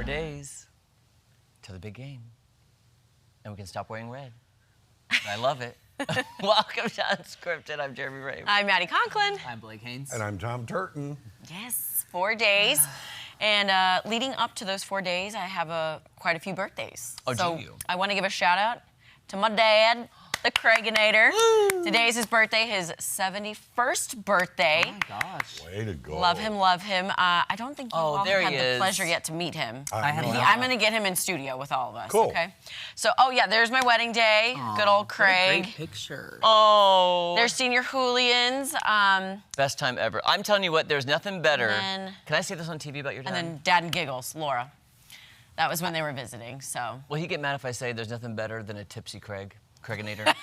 4 days till the big game. And we can stop wearing red. I love it. Welcome to Unscripted. I'm Jeremy Ray. I'm Maddie Conklin. I'm Blake Haynes. And I'm Tom Turton. Yes, 4 days. And leading up to those 4 days, I have quite a few birthdays. Oh, so do you? I want to give a shout out to my dad, the Craiginator. Today is his birthday, his 71st birthday. Oh my gosh. Way to go. Love him, love him. I don't think you all there have he had is. the pleasure yet to meet him. I have not. I'm going to get him in studio with all of us, Cool. okay? So, oh yeah, there's my wedding day. Good old Craig. Great picture. Oh. There's Senior Hooligans. Best time ever. I'm telling you what, there's nothing better. And then- Can I say this on TV about your dad? And then Dad and Giggles, Laura. That was when they were visiting, so. Will he get mad if I say there's nothing better than a tipsy Craiginator?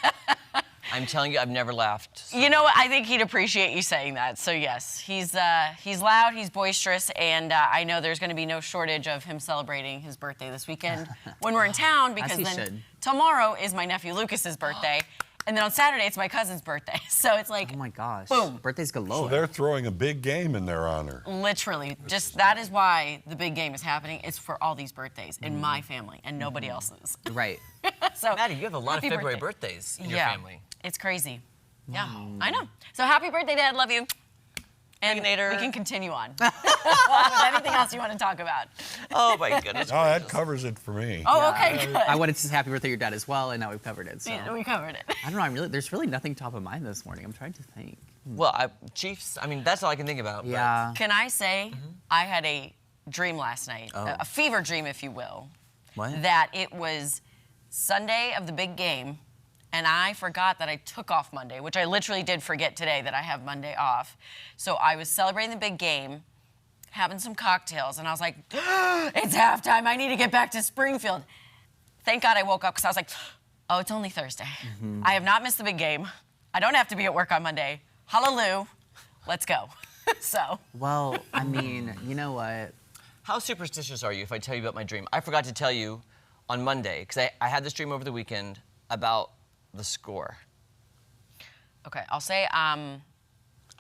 I'm telling you, I've never laughed. You know what? I think he'd appreciate you saying that. So yes, he's loud, he's boisterous, and I know there's going to be no shortage of him celebrating his birthday this weekend when we're in town, because he then should. tomorrow is my nephew Lucas's birthday, and then on Saturday it's my cousin's birthday. So it's like, Oh my gosh. Boom. Birthday's galore. So they're throwing a big game in their honor. literally, just that is why the big game is happening. It's for all these birthdays in my family and nobody else's. Right. So Maddie, you have a lot of happy February birthday. birthdays in your Yeah. family. It's crazy. Yeah, I know. So happy birthday, Dad. Love you. And Craiginator. we can continue on with anything else you want to talk about. Oh my goodness. Oh, that covers it for me. Oh, okay, good. I wanted to say happy birthday to your dad as well, and now we've covered it. So Yeah, we covered it. I don't know. There's really nothing top of mind this morning. I'm trying to think. Well, Chiefs, I mean, that's all I can think about. but- Yeah. Can I say I had a dream last night, Oh. a fever dream, if you will, What? that it was Sunday of the big game, and I forgot that I took off Monday, which I literally did forget today that I have Monday off. So I was celebrating the big game, having some cocktails, and I was like, it's halftime. I need to get back to Springfield. Thank God I woke up, because I was like, oh, it's only Thursday. I have not missed the big game. I don't have to be at work on Monday. Hallelujah. Let's go. So. Well, I mean, you know what? How superstitious are you if I tell you about my dream? I forgot to tell you on Monday, because I had this dream over the weekend about the score. Okay, I'll say, I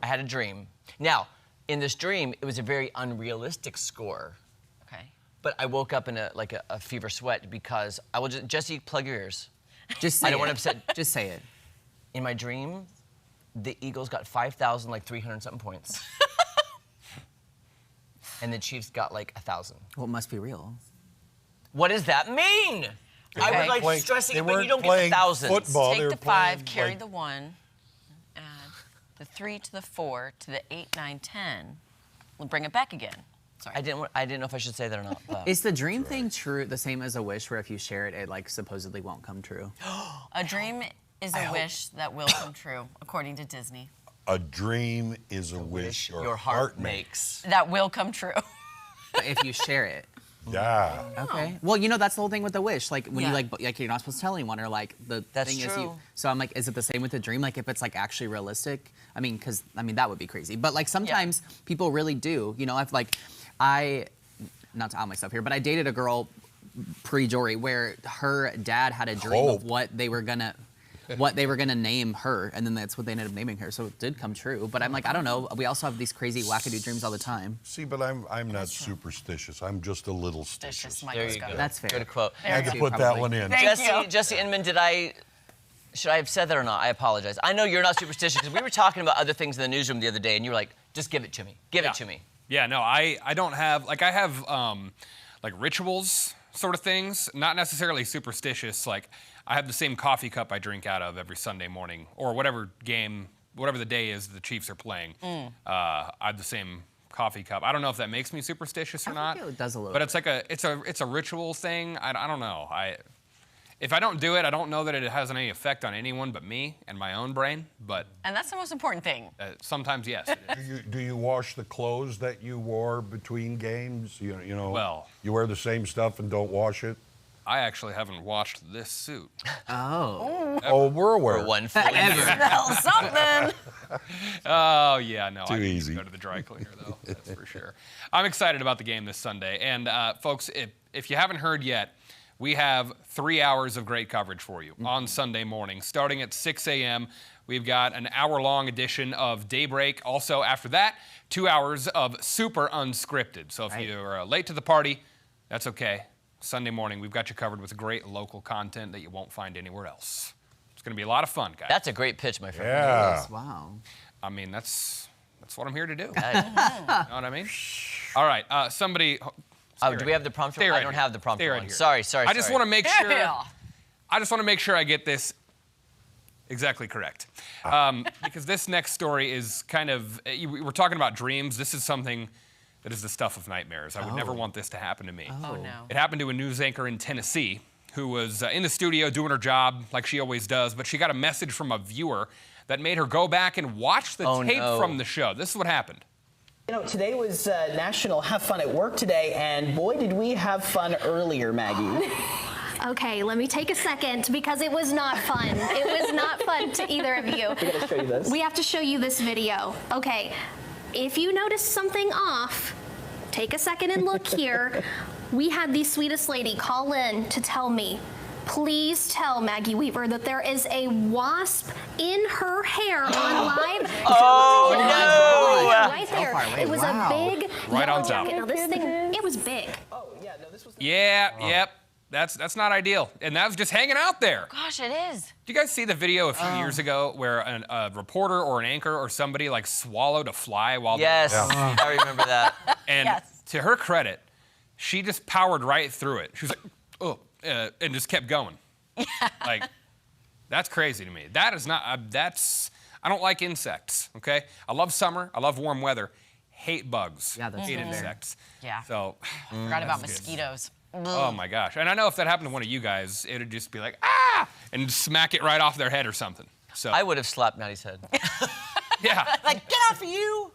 had a dream. Now, in this dream, it was a very unrealistic score, okay. but I woke up in a fever sweat because I will Jesse, plug your ears. Just say I don't it. want to upset. Just say it. In my dream, the Eagles got 5,300 something points. And the Chiefs got like 1,000. Well, it must be real. What does that mean? I was like Playing- stressing, they but you weren't don't get playing the thousands. football. Take they the were playing, 5, carry like- the 1, add the 3 to the 4 to the 8, 9, 10. We'll bring it back again. Sorry. I didn't know if I should say that or not. but- Is the dream thing true? The same as a wish, where if you share it, it like supposedly won't come true. A dream is a wish that will come true, according to Disney. A dream is a wish your heart makes. That will come true. But if you share it. Yeah. Okay. Well, you know, that's the whole thing with the wish. Like when Yeah. you like you're not supposed to tell anyone, or like the That's thing is true. you. So I'm like, is it the same with the dream? Like if it's like actually realistic? I mean, because that would be crazy. But like sometimes people really do. You know, not to out myself here, but I dated a girl pre-Jory where her dad had a dream of what they were gonna name her, and then that's what they ended up naming her. So it did come true. But I'm like, I don't know. We also have these crazy wackadoo dreams all the time. See, but I'm not superstitious. I'm just a little Stitious stitious. Mike There you Scott. go. That's fair. Good quote. I had to you, put that probably. one in. Thank you. Jesse Inman, should I have said that or not? I apologize. I know you're not superstitious because we were talking about other things in the newsroom the other day, and you were like, just give it to me. Give it to me. Yeah, no, I don't have, like I have like rituals sort of things, not necessarily superstitious. Like I have the same coffee cup I drink out of every Sunday morning, or whatever the day is the Chiefs are playing. I have the same coffee cup. I don't know if that makes me superstitious or not. it does a little But it's like it's a ritual thing. I don't know. If I don't do it, I don't know that it has any effect on anyone but me and my own brain. But And that's the most important thing. sometimes, yes. It is. Do you wash the clothes that you wore between games? You know, Well- you wear the same stuff and don't wash it? I actually haven't washed this suit. Oh. Oh, we're aware. For one full year. Smell something. Oh, yeah, no. Too I need easy. to go to the dry cleaner, though. That's for sure. I'm excited about the game this Sunday. And, folks, if you haven't heard yet, we have 3 hours of great coverage for you on Sunday morning. Starting at 6 a.m., we've got an hour-long edition of Daybreak. Also, after that, 2 hours of super unscripted. So if you're late to the party, That's okay. Sunday morning, we've got you covered with great local content that you won't find anywhere else. It's going to be a lot of fun, guys. That's a great pitch, my friend. Yeah. Wow. I mean, that's what I'm here to do. Hey. You know what I mean? All right, somebody. Oh, do we have the prompter? Stay right I don't here. have the prompter. Stay right on. here. Sorry. I just want to make sure. Yeah. I just want to make sure I get this exactly correct. Because this next story is kind of, we're talking about dreams. This is something that is the stuff of nightmares. I would never want this to happen to me. Oh, no. It happened to a news anchor in Tennessee who was in the studio doing her job like she always does, but she got a message from a viewer that made her go back and watch the tape from the show. This is what happened. You know, today was National Have Fun at Work Today, and boy, did we have fun earlier, Maggie. Okay, let me take a second because it was not fun. It was not fun to either of you. We gotta show you this. We have to show you this video. Okay, if you notice something off, take a second and look here. We had the sweetest lady call in to tell me, please tell Maggie Weaver that there is a wasp in her hair on live. Oh, no. Right there. far away. It was Wow. a big Right yellow on top. jacket. Now this thing, it was big. Oh, yeah, no, this was. Yep. That's not ideal. And that was just hanging out there. Gosh, it is. Did you guys see the video a few years ago where a reporter or an anchor or somebody like swallowed a fly while Yes, I remember that. and Yes. to her credit, she just powered right through it. She was like, oh, and just kept going. Yeah. Like, that's crazy to me. That is not, I don't like insects, okay? I love summer, I love warm weather. Hate bugs. Yeah, that's hate fair. insects. Yeah. So, Forgot about mosquitoes. oh my gosh. And I know if that happened to one of you guys, it would just be like, ah, and smack it right off their head or something. So, I would have slapped Maddie's head. yeah. Like, get off of you.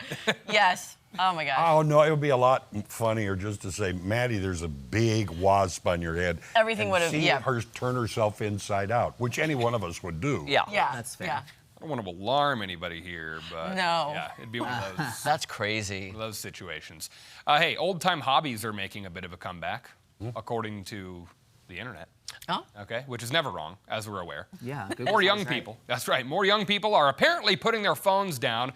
Yes. Oh my gosh. Oh, no, it would be a lot funnier just to say, Maddie, there's a big wasp on your head. Everything and would have- see yeah. her turn herself inside out, which any one of us would do. Yeah. Yeah. That's fair. Yeah. I don't want to alarm anybody here, but No. yeah, it'd be one of those. That's crazy. One of those situations. Hey, old-time hobbies are making a bit of a comeback, according to the internet. Oh. Okay, which is never wrong, as we're aware. Yeah. More young people. That's right. More young people are apparently putting their phones down.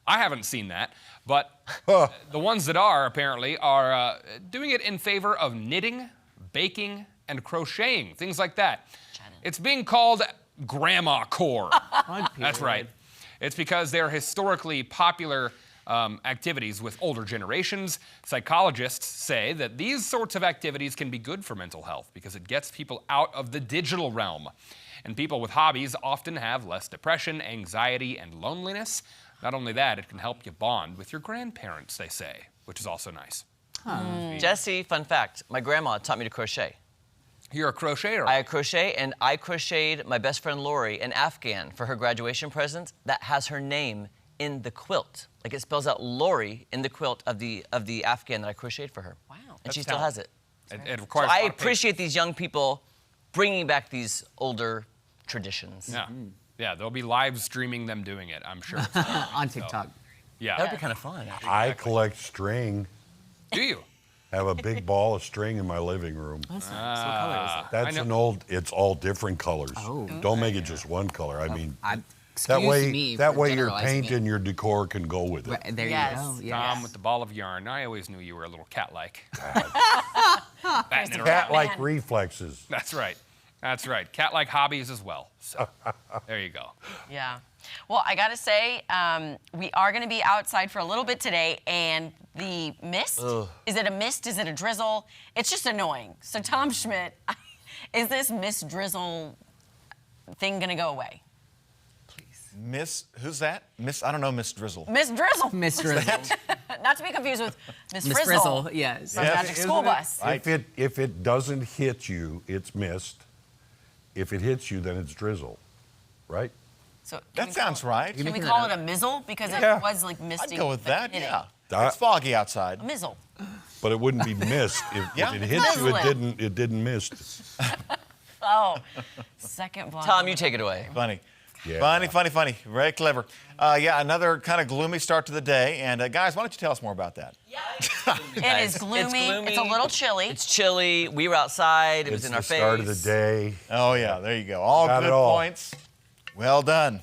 I haven't seen that, but the ones that are apparently are doing it in favor of knitting, baking, and crocheting, things like that. It's being called grandma core. That's right. It's because they're historically popular activities with older generations. Psychologists say that these sorts of activities can be good for mental health because it gets people out of the digital realm. And people with hobbies often have less depression, anxiety, and loneliness. Not only that, it can help you bond with your grandparents, they say, which is also nice. Jesse, fun fact, my grandma taught me to crochet. You're a crocheter. I crochet, and I crocheted my best friend Lori an Afghan for her graduation present that has her name in the quilt. Like it spells out Lori in the quilt of the Afghan that I crocheted for her. Wow. And she That's still talent. has it. It So requires. I a lot of appreciate these young people bringing back these older traditions. patience. Yeah. Yeah, they'll be live streaming them doing it, I'm sure. On TikTok. Yeah. That would be kind of fun. I collect string. Do you? Have a big ball of string in my living room. That's nice. What color is it? That's I an old, it's all different colors. Oh. Don't make it just one color. I mean, I, that excuse way, me that for way your generalizing paint it. and your decor can go with it. Right, there Yes. you go. Tom Yeah. with the ball of yarn. I always knew you were a little cat-like. Batting it around. Cat-like Man. reflexes. That's right. That's right. Cat-like hobbies as well. So there you go. Yeah. Well, I gotta say, we are gonna be outside for a little bit today, and the mist, is it a mist? Is it a drizzle? It's just annoying. So Tom Schmidt, is this mist drizzle thing gonna go away? Miss, who's that? Miss, I don't know, Miss Drizzle. Miss Drizzle. Miss Drizzle. Not to be confused with Miss Miss Frizzle. Frizzle, yes. From Magic isn't School it? Bus. If it doesn't hit you, it's mist. If it hits you, then it's drizzle, right? So can That we sounds call, right. Can we making call that it a mizzle? Because it Yeah. was like misting. I'd go with but that, hitting. yeah. That- It's foggy outside. A mizzle. But it wouldn't be mist. Yeah. If it hits you, Drizzle. it didn't mist. Oh, second blind. Tom, you take it away. Funny. Yeah. Funny. Very clever. Yeah, another kind of gloomy start to the day. And guys, why don't you tell us more about that? It is gloomy. It's a little chilly. It's chilly. We were outside. It was It's in the our face. start of the day. Oh, yeah, there you go. All Got it good all. points. Well done.